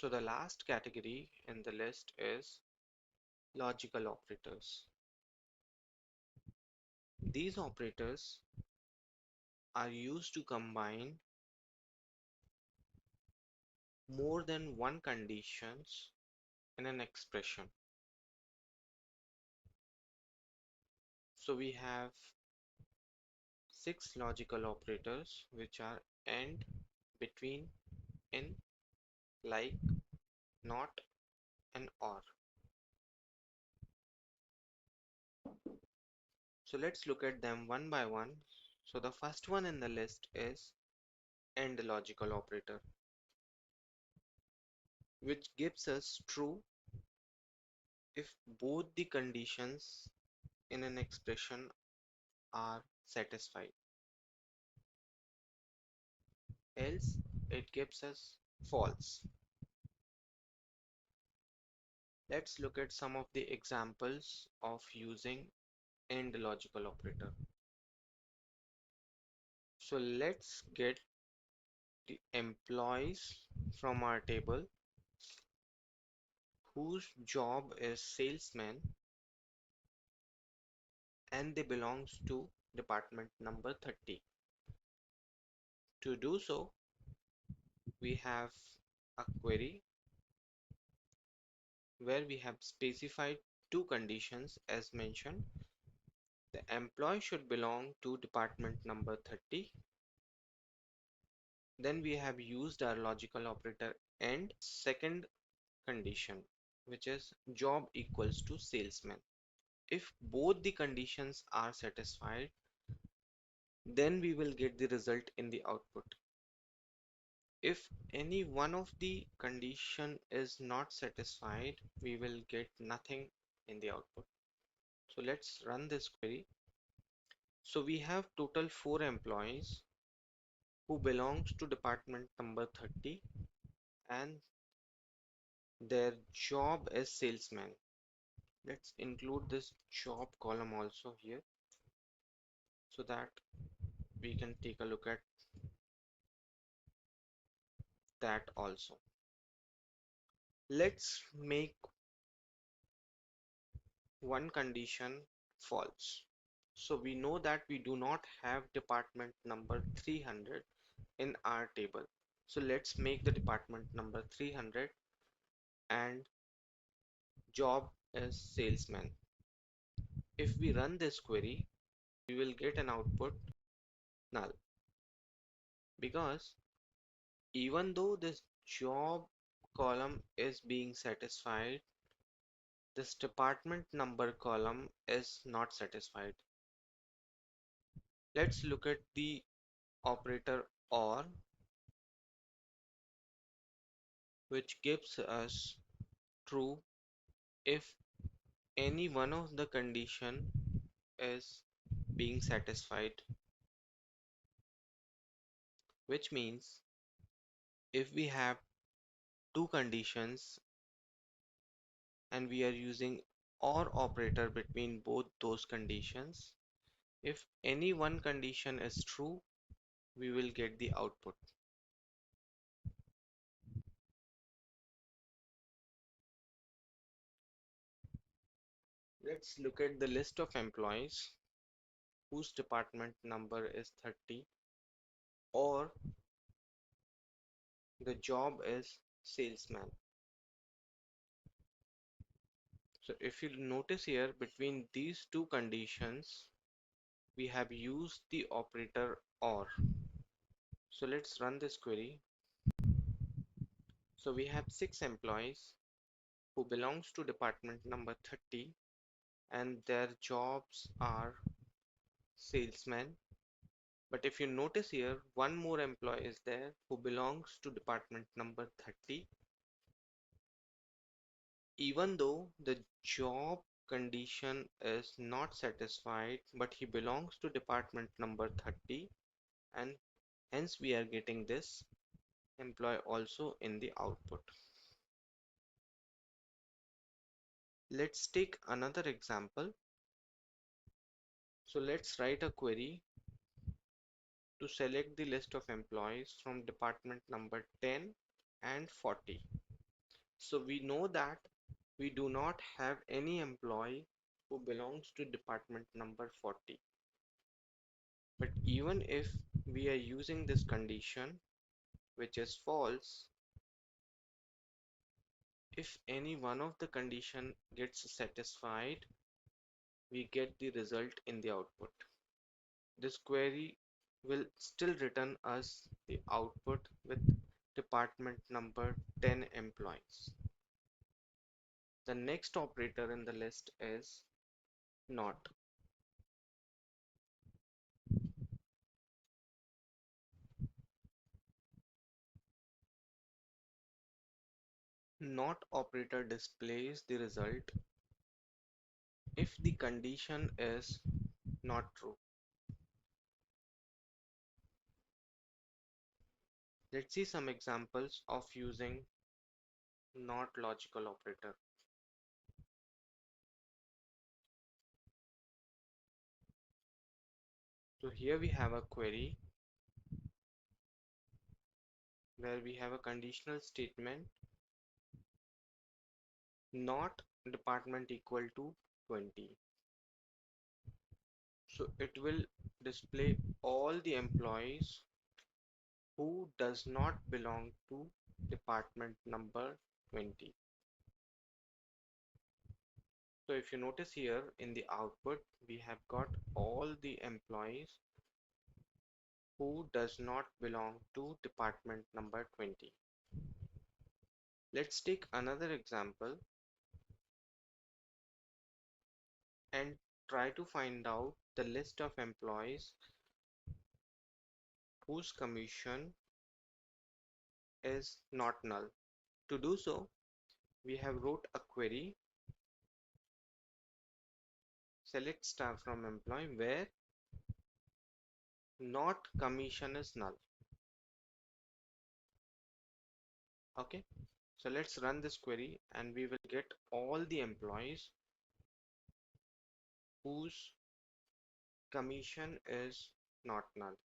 So the last category in the list is logical operators. These operators are used to combine more than one conditions in an expression. So we have six logical operators which are AND, between, in, like, not, and OR. So let's look at them one by one. So the first one in the list is AND logical operator, which gives us true if both the conditions in an expression are satisfied. Else it gives us false. Let's look at some of the examples of using AND logical operator. So let's get the employees from our table whose job is salesman and they belongs to department number 30. To do so, we have a query where we have specified two conditions as mentioned. The employee should belong to department number 30. Then we have used our logical operator AND second condition, which is job equals to salesman. If both the conditions are satisfied, then we will get the result in the output. If any one of the condition is not satisfied, we will get nothing in the output. So let's run this query. So we have total 4 employees who belongs to department number 30 and their job is salesman. Let's include this job column also here so that we can take a look at that also. Let's make one condition false. So we know that we do not have department number 300 in our table. So let's make the department number 300 and job is salesman. If we run this query, we will get an output null because even though this job column is being satisfied, this department number column is not satisfied. Let's look at the operator OR, which gives us true if any one of the condition is being satisfied, which means if we have two conditions and we are using OR operator between both those conditions, if any one condition is true, we will get the output. Let's look at the list of employees whose department number is 30 or the job is salesman. So if you notice here between these two conditions, we have used the operator OR. So let's run this query. So we have 6 employees who belongs to department number 30 and their jobs are salesman. But if you notice here, one more employee is there who belongs to department number 30. Even though the job condition is not satisfied, but he belongs to department number 30 and hence we are getting this employee also in the output. Let's take another example. So let's write a query to select the list of employees from department number 10 and 40. So we know that we do not have any employee who belongs to department number 40. But even if we are using this condition, which is false, if any one of the condition gets satisfied, we get the result in the output. This query will still return us the output with department number 10 employees. The next operator in the list is not. Not operator displays the result if the condition is not true. Let's see some examples of using not logical operator. So here we have a query where we have a conditional statement not department equal to 20. So it will display all the employees who does not belong to department number 20. So if you notice here in the output, we have got all the employees who does not belong to department number 20. Let's take another example and try to find out the list of employees whose commission is not null. To do so, we have wrote a query select star from employee where not commission is null. Okay, so let's run this query and we will get all the employees whose commission is not null.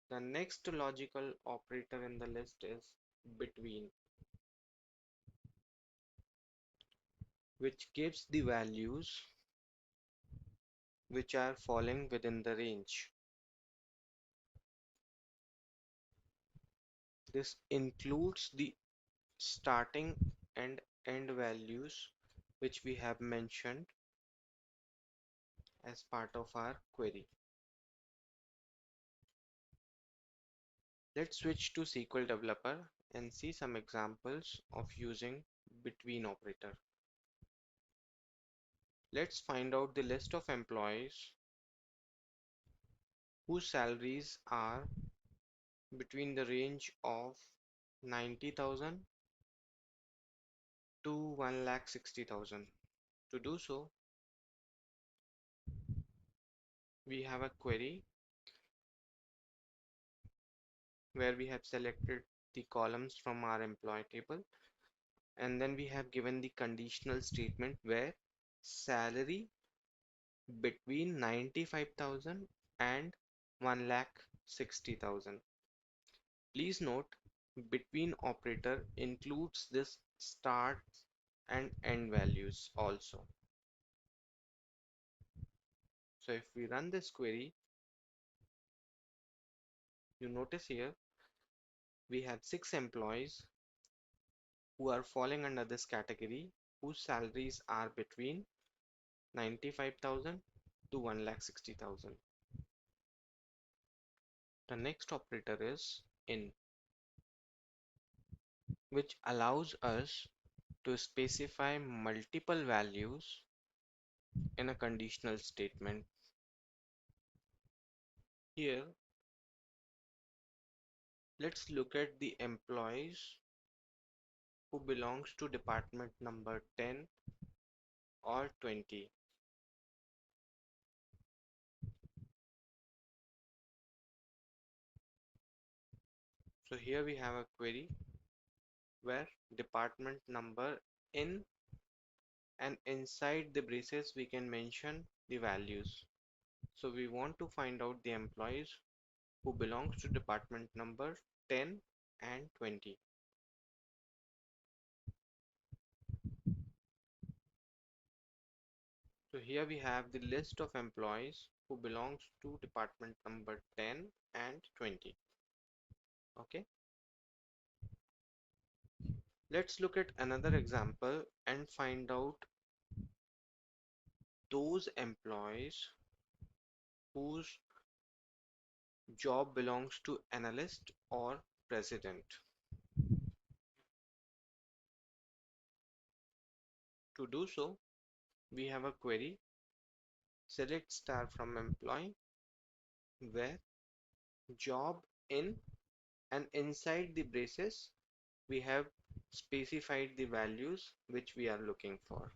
The next logical operator in the list is between, which gives the values which are falling within the range. This includes the starting and end values which we have mentioned as part of our query. Let's switch to SQL Developer and see some examples of using between operator. Let's find out the list of employees whose salaries are between the range of 90,000 to 1,60,000. To do so, we have a query where we have selected the columns from our employee table, and then we have given the conditional statement where salary between 95,000 and 1,60,000. Please note, between operator includes this start and end values also. So if we run this query, you notice here we have 6 employees who are falling under this category whose salaries are between 95,000 to 1,60,000. The next operator is in, which allows us to specify multiple values in a conditional statement. Here, let's look at the employees who belongs to department number 10 or 20. So here we have a query where department number in, and inside the braces we can mention the values. So we want to find out the employees who belongs to department number 10 and 20. So here we have the list of employees who belongs to department number 10 and 20. Okay, let's look at another example and find out those employees whose job belongs to analyst or president. To do so, we have a query select star from employee where job in, and inside the braces we have specified the values which we are looking for.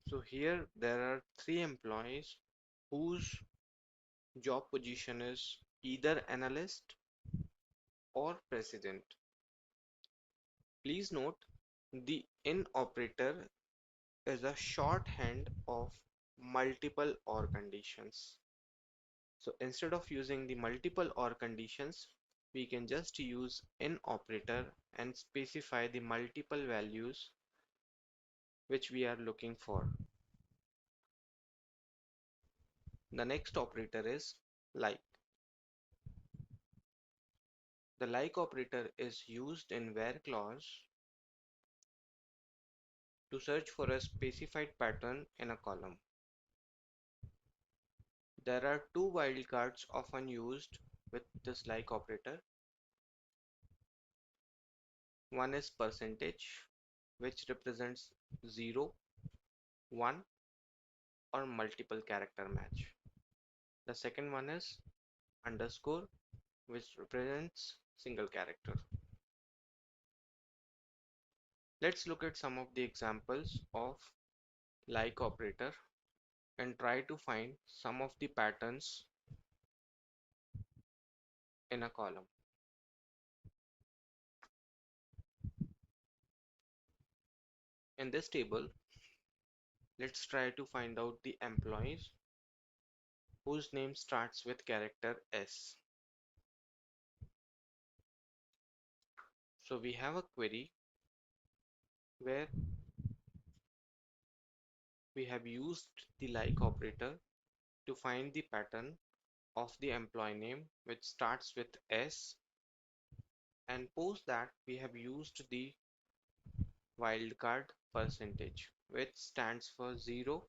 So here there are three employees whose job position is either analyst or president. Please note the in operator is a shorthand of multiple or conditions. So instead of using the multiple or conditions, we can just use in operator and specify the multiple values which we are looking for. The next operator is like. The like operator is used in where clause to search for a specified pattern in a column. There are two wildcards often used with this like operator. One is percentage, which represents 0, 1 or multiple character match. The second one is underscore, which represents single character. Let's look at some of the examples of like operator and try to find some of the patterns in a column. In this table, let's try to find out the employees whose name starts with character S. So we have a query where we have used the like operator to find the pattern of the employee name which starts with S, and post that we have used the wildcard percentage which stands for 0,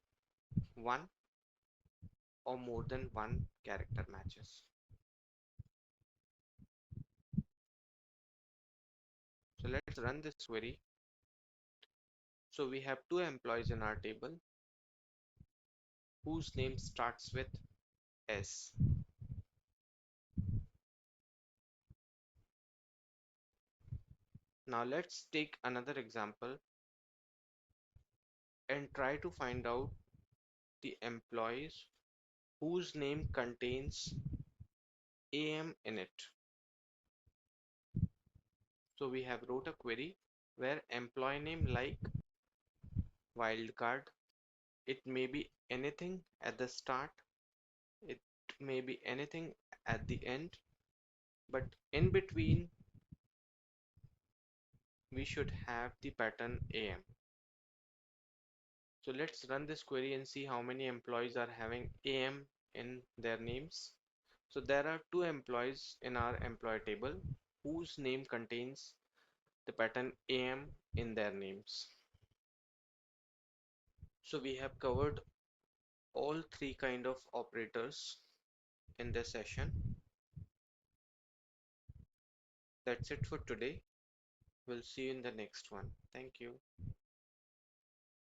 1 or more than one character matches. So let's run this query. So we have two employees in our table whose name starts with S. Now let's take another example and try to find out the employees whose name contains AM in it. So we have wrote a query where employee name like wildcard. It may be anything at the start, it may be anything at the end, but in between we should have the pattern AM. So let's run this query and see how many employees are having AM in their names. So there are two employees in our employee table whose name contains the pattern AM in their names. So we have covered all three kind of operators in this session. That's it for today. We'll see you in the next one. Thank you.